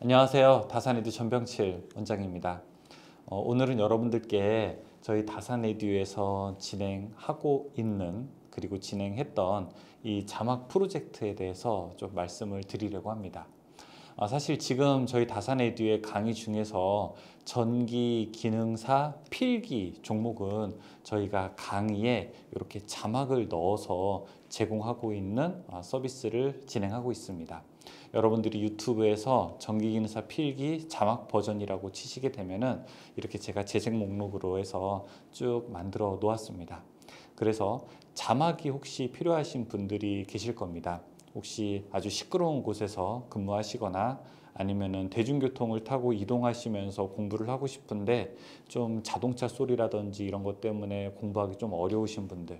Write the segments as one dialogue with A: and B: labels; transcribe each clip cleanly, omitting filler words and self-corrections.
A: 안녕하세요. 다산에듀 전병칠 원장입니다. 오늘은 여러분들께 저희 다산에듀에서 진행하고 있는 그리고 진행했던 이 자막 프로젝트에 대해서 좀 말씀을 드리려고 합니다. 사실 지금 저희 다산에듀의 강의 중에서 전기 기능사 필기 종목은 저희가 강의에 이렇게 자막을 넣어서 제공하고 있는 서비스를 진행하고 있습니다. 여러분들이 유튜브에서 전기기능사 필기 자막 버전이라고 치시게 되면은 이렇게 제가 재생 목록으로 해서 쭉 만들어 놓았습니다. 그래서 자막이 혹시 필요하신 분들이 계실 겁니다. 혹시 아주 시끄러운 곳에서 근무하시거나 아니면은 대중교통을 타고 이동하시면서 공부를 하고 싶은데 좀 자동차 소리라든지 이런 것 때문에 공부하기 좀 어려우신 분들,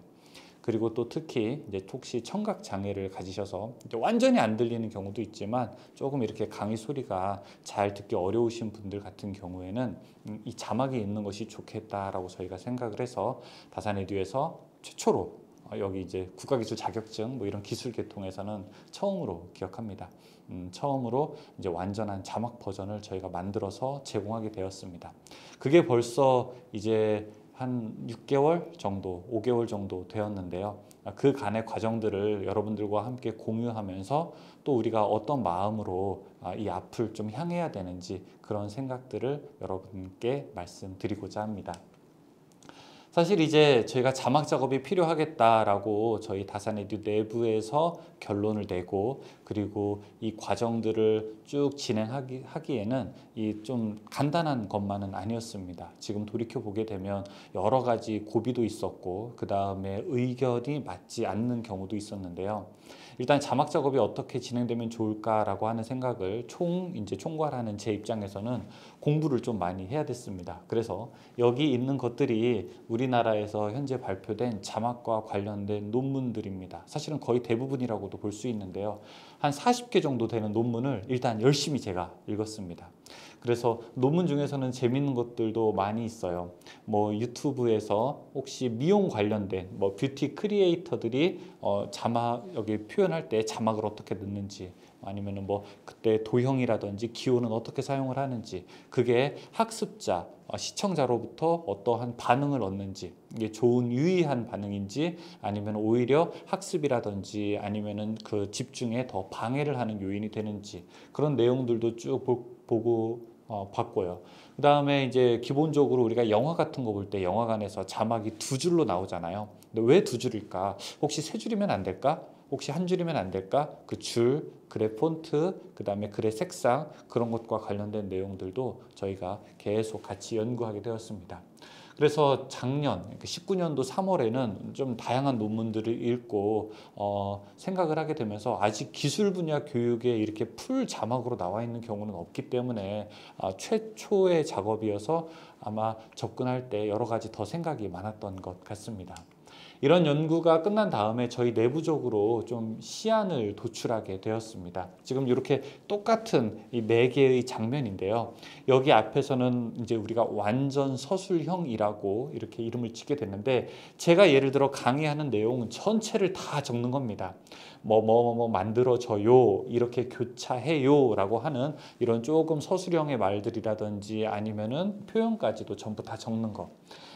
A: 그리고 또 특히 이제 혹시 청각 장애를 가지셔서 이제 완전히 안 들리는 경우도 있지만 조금 이렇게 강의 소리가 잘 듣기 어려우신 분들 같은 경우에는 이 자막이 있는 것이 좋겠다라고 저희가 생각을 해서 다산에듀에서 최초로 여기 이제 국가기술 자격증 뭐 이런 기술 계통에서는 처음으로 기억합니다. 처음으로 이제 완전한 자막 버전을 저희가 만들어서 제공하게 되었습니다. 그게 벌써 이제 한 6개월 정도, 5개월 정도 되었는데요. 그 간의 과정들을 여러분들과 함께 공유하면서 또 우리가 어떤 마음으로 이 앞을 좀 향해야 되는지 그런 생각들을 여러분께 말씀드리고자 합니다. 사실 이제 저희가 자막 작업이 필요하겠다라고 저희 다산에듀 내부에서 결론을 내고 그리고 이 과정들을 쭉 진행하기에는 이 좀 간단한 것만은 아니었습니다. 지금 돌이켜 보게 되면 여러 가지 고비도 있었고 그 다음에 의견이 맞지 않는 경우도 있었는데요. 일단 자막 작업이 어떻게 진행되면 좋을까라고 하는 생각을 이제 총괄하는 제 입장에서는 공부를 좀 많이 해야 됐습니다. 그래서 여기 있는 것들이 우리나라에서 현재 발표된 자막과 관련된 논문들입니다. 사실은 거의 대부분이라고도 볼 수 있는데요. 한 40개 정도 되는 논문을 일단 열심히 제가 읽었습니다. 그래서 논문 중에서는 재밌는 것들도 많이 있어요. 뭐 유튜브에서 혹시 미용 관련된 뭐 뷰티 크리에이터들이 자막 여기 표현할 때 자막을 어떻게 넣는지, 아니면은 뭐 그때 도형이라든지 기호는 어떻게 사용을 하는지, 그게 학습자 시청자로부터 어떠한 반응을 얻는지, 이게 좋은 유의한 반응인지 아니면 오히려 학습이라든지 아니면은 그 집중에 더 방해를 하는 요인이 되는지, 그런 내용들도 쭉 보고 봤고요. 그 다음에 이제 기본적으로 우리가 영화 같은 거 볼 때 영화관에서 자막이 두 줄로 나오잖아요. 근데 왜 두 줄일까? 혹시 세 줄이면 안 될까? 혹시 한 줄이면 안 될까? 그 줄, 글의 폰트, 그 다음에 글의 색상, 그런 것과 관련된 내용들도 저희가 계속 같이 연구하게 되었습니다. 그래서 작년 19년도 3월에는 좀 다양한 논문들을 읽고 생각을 하게 되면서 아직 기술 분야 교육에 이렇게 풀 자막으로 나와 있는 경우는 없기 때문에 최초의 작업이어서 아마 접근할 때 여러 가지 더 생각이 많았던 것 같습니다. 이런 연구가 끝난 다음에 저희 내부적으로 좀 시안을 도출하게 되었습니다. 지금 이렇게 똑같은 이 네 개의 장면인데요. 여기 앞에서는 이제 우리가 완전 서술형이라고 이렇게 이름을 짓게 됐는데, 제가 예를 들어 강의하는 내용은 전체를 다 적는 겁니다. 뭐 만들어져요, 이렇게 교차해요 라고 하는 이런 조금 서술형의 말들이라든지 아니면은 표현까지도 전부 다 적는 거.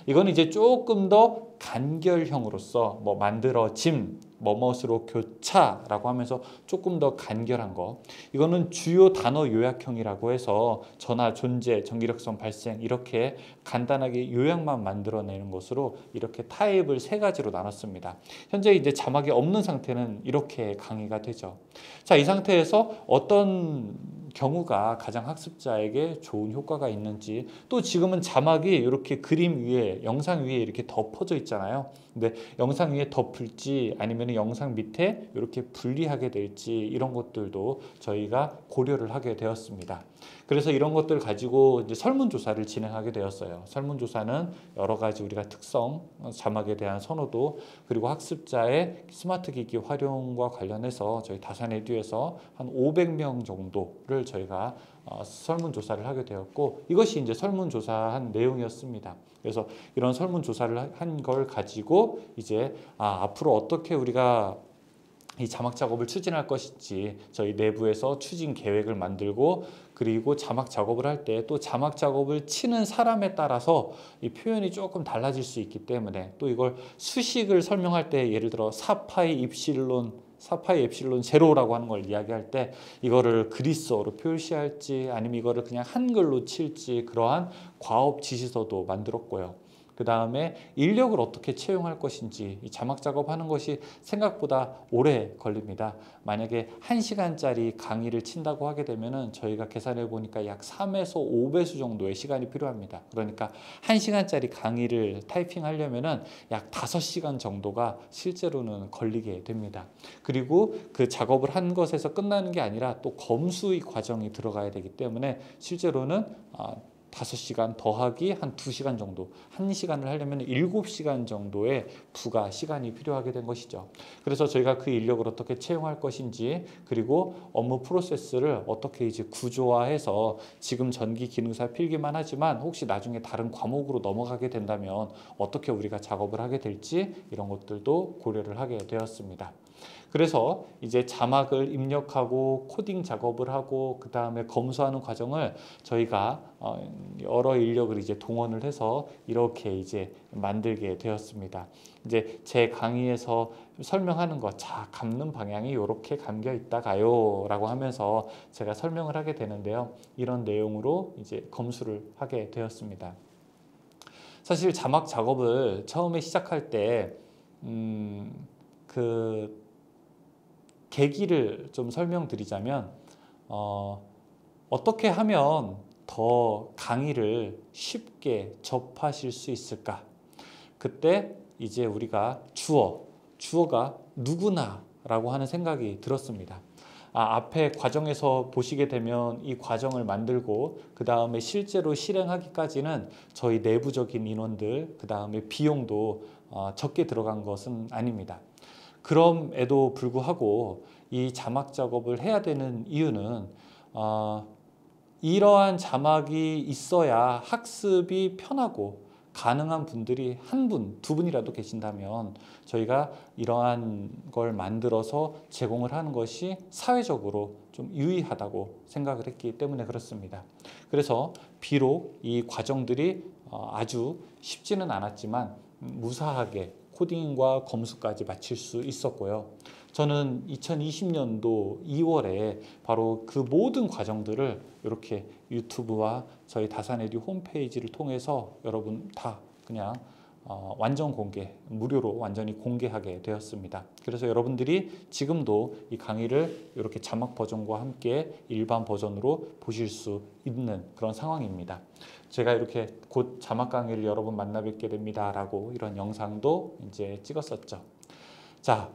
A: 이건 이제 조금 더 간결형으로서 뭐 만들어짐, 뭐뭇으로 교차라고 하면서 조금 더 간결한 거. 이거는 주요 단어 요약형이라고 해서 전하, 존재, 전기력성 발생 이렇게 간단하게 요약만 만들어내는 것으로 이렇게 타입을 세 가지로 나눴습니다. 현재 이제 자막이 없는 상태는 이렇게 강의가 되죠. 자, 이 상태에서 어떤 경우가 가장 학습자에게 좋은 효과가 있는지, 또 지금은 자막이 이렇게 그림 위에, 영상 위에 이렇게 덮어져 있잖아요. 근데 영상 위에 덮을지 아니면 영상 밑에 이렇게 분리하게 될지, 이런 것들도 저희가 고려를 하게 되었습니다. 그래서 이런 것들 가지고 이제 설문조사를 진행하게 되었어요. 설문조사는 여러 가지 우리가 특성, 자막에 대한 선호도, 그리고 학습자의 스마트 기기 활용과 관련해서 저희 다산에듀에서 한 500명 정도를 저희가 설문조사를 하게 되었고, 이것이 이제 설문조사한 내용이었습니다. 그래서 이런 설문조사를 한 걸 가지고 이제 앞으로 어떻게 우리가 이 자막 작업을 추진할 것인지 저희 내부에서 추진 계획을 만들고, 그리고 자막 작업을 할 때 또 자막 작업을 치는 사람에 따라서 이 표현이 조금 달라질 수 있기 때문에, 또 이걸 수식을 설명할 때 예를 들어 4파이 엡실론 제로라고 하는 걸 이야기할 때 이거를 그리스어로 표시할지 아니면 이거를 그냥 한글로 칠지, 그러한 과업 지시서도 만들었고요. 그 다음에 인력을 어떻게 채용할 것인지, 이 자막 작업하는 것이 생각보다 오래 걸립니다. 만약에 1시간짜리 강의를 친다고 하게 되면은 저희가 계산해 보니까 약 3에서 5배수 정도의 시간이 필요합니다. 그러니까 1시간짜리 강의를 타이핑하려면은 약 5시간 정도가 실제로는 걸리게 됩니다. 그리고 그 작업을 한 것에서 끝나는 게 아니라 또 검수의 과정이 들어가야 되기 때문에 실제로는 5시간 더하기 한 2시간 정도, 1시간을 하려면 7시간 정도의 부가 시간이 필요하게 된 것이죠. 그래서 저희가 그 인력을 어떻게 채용할 것인지, 그리고 업무 프로세스를 어떻게 이제 구조화해서 지금 전기 기능사 필기만 하지만 혹시 나중에 다른 과목으로 넘어가게 된다면 어떻게 우리가 작업을 하게 될지, 이런 것들도 고려를 하게 되었습니다. 그래서 이제 자막을 입력하고 코딩 작업을 하고 그 다음에 검수하는 과정을 저희가 여러 인력을 이제 동원을 해서 이렇게 이제 만들게 되었습니다. 이제 제 강의에서 설명하는 것, 자, 감는 방향이 이렇게 감겨 있다가요 라고 하면서 제가 설명을 하게 되는데요. 이런 내용으로 이제 검수를 하게 되었습니다. 사실 자막 작업을 처음에 시작할 때 그 계기를 좀 설명드리자면, 어떻게 하면 더 강의를 쉽게 접하실 수 있을까? 그때 이제 우리가 주어가 누구나 라고 하는 생각이 들었습니다. 앞에 과정에서 보시게 되면 이 과정을 만들고 그 다음에 실제로 실행하기까지는 저희 내부적인 인원들, 그 다음에 비용도 적게 들어간 것은 아닙니다. 그럼에도 불구하고 이 자막 작업을 해야 되는 이유는 이러한 자막이 있어야 학습이 편하고 가능한 분들이 한 분, 두 분이라도 계신다면 저희가 이러한 걸 만들어서 제공을 하는 것이 사회적으로 좀 유의하다고 생각을 했기 때문에 그렇습니다. 그래서 비록 이 과정들이 아주 쉽지는 않았지만 무사하게 코딩과 검수까지 마칠 수 있었고요. 저는 2020년도 2월에 바로 그 모든 과정들을 이렇게 유튜브와 저희 다산에듀 홈페이지를 통해서 여러분 다 그냥 완전 공개, 무료로 완전히 공개하게 되었습니다. 그래서 여러분들이 지금도 이 강의를 이렇게 자막 버전과 함께 일반 버전으로 보실 수 있는 그런 상황입니다. 제가 이렇게 곧 자막 강의를 여러분 만나 뵙게 됩니다 라고 이런 영상도 이제 찍었었죠. 자,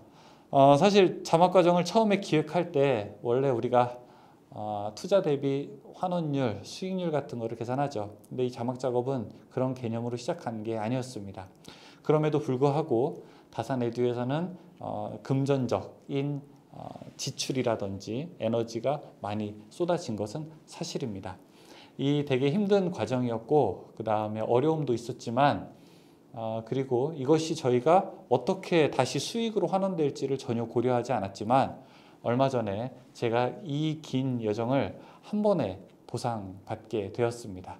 A: 사실 자막 과정을 처음에 기획할 때 원래 우리가 투자 대비 환원율, 수익률 같은 거를 계산하죠. 근데 이 자막 작업은 그런 개념으로 시작한 게 아니었습니다. 그럼에도 불구하고 다산에듀에서는 금전적인 지출이라든지 에너지가 많이 쏟아진 것은 사실입니다. 이 되게 힘든 과정이었고 그 다음에 어려움도 있었지만 그리고 이것이 저희가 어떻게 다시 수익으로 환원될지를 전혀 고려하지 않았지만 얼마 전에 제가 이 긴 여정을 한 번에 보상받게 되었습니다.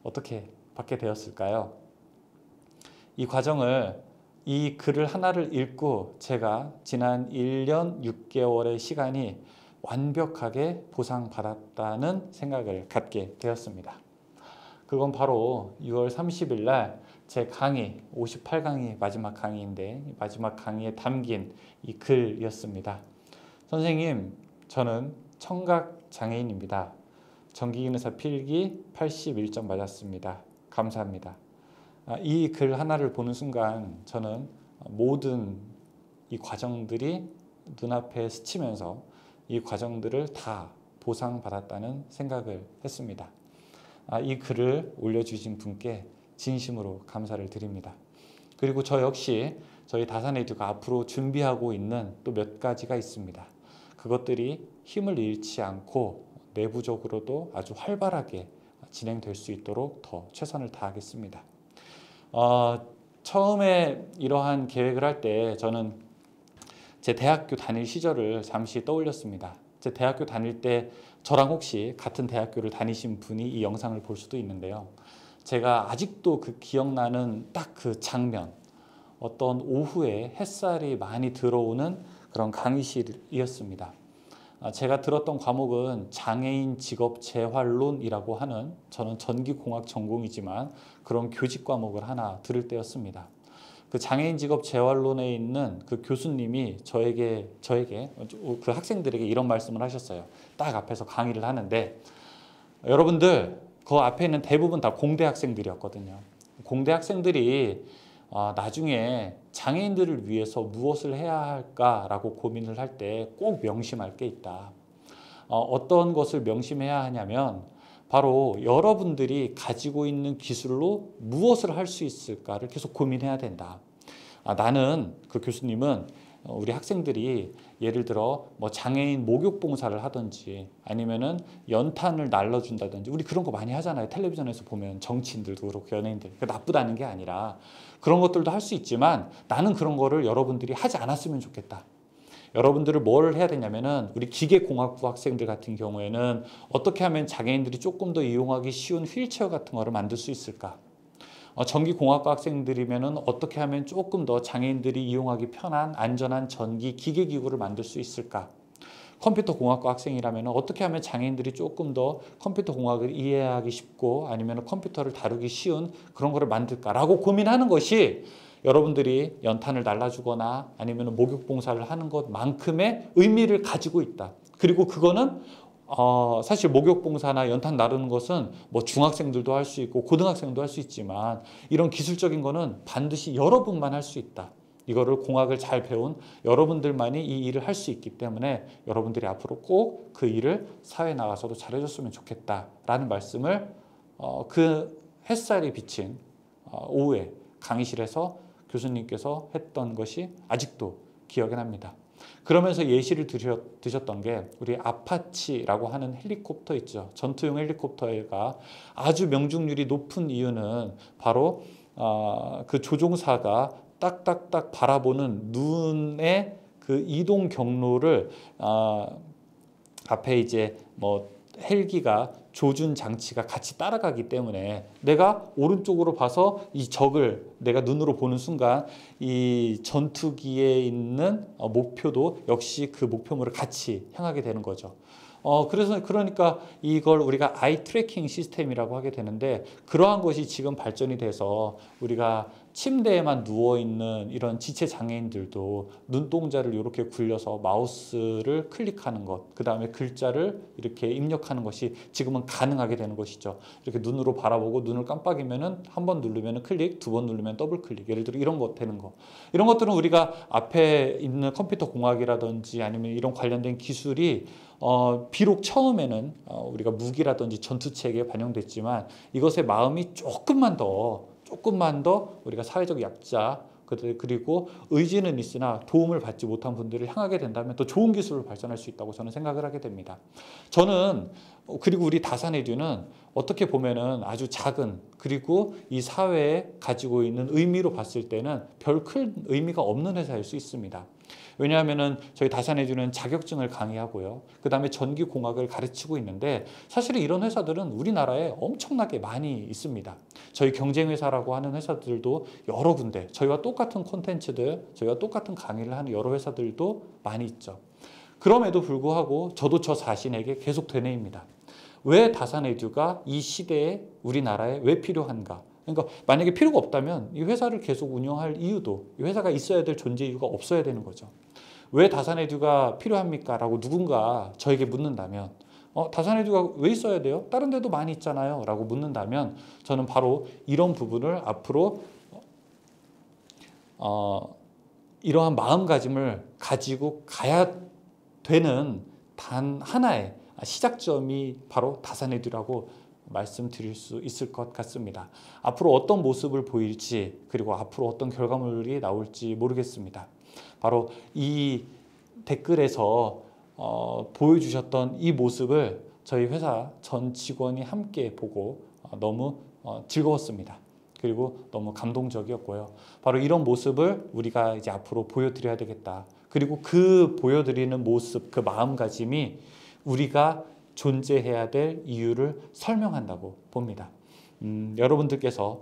A: 어떻게 받게 되었을까요? 이 과정을, 이 글을 하나를 읽고 제가 지난 1년 6개월의 시간이 완벽하게 보상받았다는 생각을 갖게 되었습니다. 그건 바로 6월 30일 날 제 강의, 58강의 마지막 강의인데 마지막 강의에 담긴 이 글이었습니다. 선생님, 저는 청각 장애인입니다. 전기기능사 필기 81점 맞았습니다. 감사합니다. 이 글 하나를 보는 순간 저는 모든 이 과정들이 눈앞에 스치면서 이 과정들을 다 보상받았다는 생각을 했습니다. 이 글을 올려주신 분께 진심으로 감사를 드립니다. 그리고 저 역시 저희 다산에듀가 앞으로 준비하고 있는 또 몇 가지가 있습니다. 그것들이 힘을 잃지 않고 내부적으로도 아주 활발하게 진행될 수 있도록 더 최선을 다하겠습니다. 처음에 이러한 계획을 할 때 저는 제 대학교 다닐 시절을 잠시 떠올렸습니다. 제 대학교 다닐 때 저랑 혹시 같은 대학교를 다니신 분이 이 영상을 볼 수도 있는데요. 제가 아직도 그 기억나는 딱 그 장면, 어떤 오후에 햇살이 많이 들어오는 그런 강의실이었습니다. 제가 들었던 과목은 장애인 직업 재활론이라고 하는, 저는 전기공학 전공이지만 그런 교직 과목을 하나 들을 때였습니다. 그 장애인 직업 재활론에 있는 그 교수님이 저에게 그 학생들에게 이런 말씀을 하셨어요. 딱 앞에서 강의를 하는데, 여러분들 그 앞에 있는 대부분 다 공대 학생들이었거든요. 공대 학생들이 나중에 장애인들을 위해서 무엇을 해야 할까라고 고민을 할 때 꼭 명심할 게 있다. 어떤 것을 명심해야 하냐면 바로 여러분들이 가지고 있는 기술로 무엇을 할 수 있을까를 계속 고민해야 된다. 나는, 그 교수님은 우리 학생들이 예를 들어 뭐 장애인 목욕 봉사를 하든지 아니면은 연탄을 날려준다든지, 우리 그런 거 많이 하잖아요. 텔레비전에서 보면 정치인들도 그렇고 연예인들. 나쁘다는 게 아니라 그런 것들도 할 수 있지만 나는 그런 거를 여러분들이 하지 않았으면 좋겠다. 여러분들을 뭘 해야 되냐면은 우리 기계공학부 학생들 같은 경우에는 어떻게 하면 장애인들이 조금 더 이용하기 쉬운 휠체어 같은 거를 만들 수 있을까? 전기공학과 학생들이면은 어떻게 하면 조금 더 장애인들이 이용하기 편한 안전한 전기 기계기구를 만들 수 있을까? 컴퓨터 공학과 학생이라면 어떻게 하면 장애인들이 조금 더 컴퓨터 공학을 이해하기 쉽고 아니면 컴퓨터를 다루기 쉬운 그런 거를 만들까라고 고민하는 것이 여러분들이 연탄을 날라주거나 아니면 목욕 봉사를 하는 것만큼의 의미를 가지고 있다. 그리고 그거는 사실 목욕 봉사나 연탄 나르는 것은 뭐 중학생들도 할 수 있고 고등학생도 할 수 있지만 이런 기술적인 거는 반드시 여러분만 할 수 있다. 이거를 공학을 잘 배운 여러분들만이 이 일을 할 수 있기 때문에 여러분들이 앞으로 꼭 그 일을 사회에 나가서도 잘해줬으면 좋겠다라는 말씀을 그 햇살이 비친 오후에 강의실에서 교수님께서 했던 것이 아직도 기억이 납니다. 그러면서 예시를 드셨던 게 우리 아파치라고 하는 헬리콥터 있죠. 전투용 헬리콥터가 아주 명중률이 높은 이유는 바로 그 조종사가 딱딱딱 바라보는 눈의 그 이동 경로를 앞에 이제 뭐 헬기가 조준 장치가 같이 따라가기 때문에 내가 오른쪽으로 봐서 이 적을 내가 눈으로 보는 순간 이 전투기에 있는 목표도 역시 그 목표물을 같이 향하게 되는 거죠. 그러니까 이걸 우리가 아이 트래킹 시스템이라고 하게 되는데, 그러한 것이 지금 발전이 돼서 우리가 침대에만 누워있는 이런 지체 장애인들도 눈동자를 이렇게 굴려서 마우스를 클릭하는 것, 그 다음에 글자를 이렇게 입력하는 것이 지금은 가능하게 되는 것이죠. 이렇게 눈으로 바라보고 눈을 깜빡이면은 한 번 누르면 클릭, 두 번 누르면 더블 클릭, 예를 들어 이런 것 되는 거. 이런 것들은 우리가 앞에 있는 컴퓨터 공학이라든지 아니면 이런 관련된 기술이 비록 처음에는 우리가 무기라든지 전투체계에 반영됐지만 이것의 마음이 조금만 더 우리가 사회적 약자 그리고 의지는 있으나 도움을 받지 못한 분들을 향하게 된다면 더 좋은 기술을 발전할 수 있다고 저는 생각을 하게 됩니다. 저는 그리고 우리 다산에듀는 어떻게 보면은 아주 작은, 그리고 이 사회에 가지고 있는 의미로 봤을 때는 별 큰 의미가 없는 회사일 수 있습니다. 왜냐하면은 저희 다산에듀는 자격증을 강의하고요. 그 다음에 전기공학을 가르치고 있는데 사실은 이런 회사들은 우리나라에 엄청나게 많이 있습니다. 저희 경쟁회사라고 하는 회사들도 여러 군데, 저희와 똑같은 콘텐츠들, 저희와 똑같은 강의를 하는 여러 회사들도 많이 있죠. 그럼에도 불구하고 저도 저 자신에게 계속 되뇌입니다. 왜 다산에듀가 이 시대에 우리나라에 왜 필요한가? 그러니까 만약에 필요가 없다면 이 회사를 계속 운영할 이유도, 이 회사가 있어야 될 존재 이유가 없어야 되는 거죠. 왜 다산에듀가 필요합니까? 라고 누군가 저에게 묻는다면 다산에듀가 왜 있어야 돼요? 다른 데도 많이 있잖아요. 라고 묻는다면 저는 바로 이런 부분을 앞으로 이러한 마음가짐을 가지고 가야 되는 단 하나의 시작점이 바로 다산에듀라고 말씀드릴 수 있을 것 같습니다. 앞으로 어떤 모습을 보일지, 그리고 앞으로 어떤 결과물이 나올지 모르겠습니다. 바로 이 댓글에서 보여주셨던 이 모습을 저희 회사 전 직원이 함께 보고 너무 즐거웠습니다. 그리고 너무 감동적이었고요. 바로 이런 모습을 우리가 이제 앞으로 보여드려야 되겠다. 그리고 그 보여드리는 모습, 그 마음가짐이 우리가 존재해야 될 이유를 설명한다고 봅니다. 여러분들께서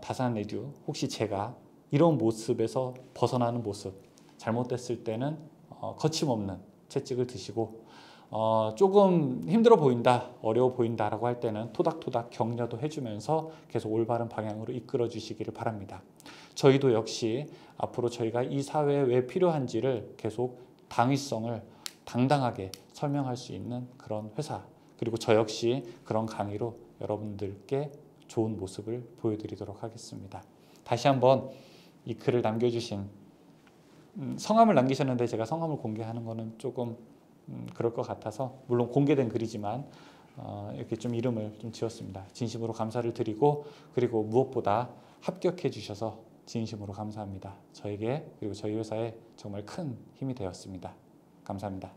A: 다산 에듀 혹시 제가 이런 모습에서 벗어나는 모습, 잘못됐을 때는 거침없는 채찍을 드시고 조금 힘들어 보인다, 어려워 보인다라고 할 때는 토닥토닥 격려도 해주면서 계속 올바른 방향으로 이끌어 주시기를 바랍니다. 저희도 역시 앞으로 저희가 이 사회에 왜 필요한지를 계속 당위성을 당당하게 설명할 수 있는 그런 회사, 그리고 저 역시 그런 강의로 여러분들께 좋은 모습을 보여드리도록 하겠습니다. 다시 한번 이 글을 남겨주신 성함을 남기셨는데 제가 성함을 공개하는 거는 조금 그럴 것 같아서, 물론 공개된 글이지만 이렇게 좀 이름을 좀 지었습니다. 진심으로 감사를 드리고, 그리고 무엇보다 합격해 주셔서 진심으로 감사합니다. 저에게 그리고 저희 회사에 정말 큰 힘이 되었습니다. 감사합니다.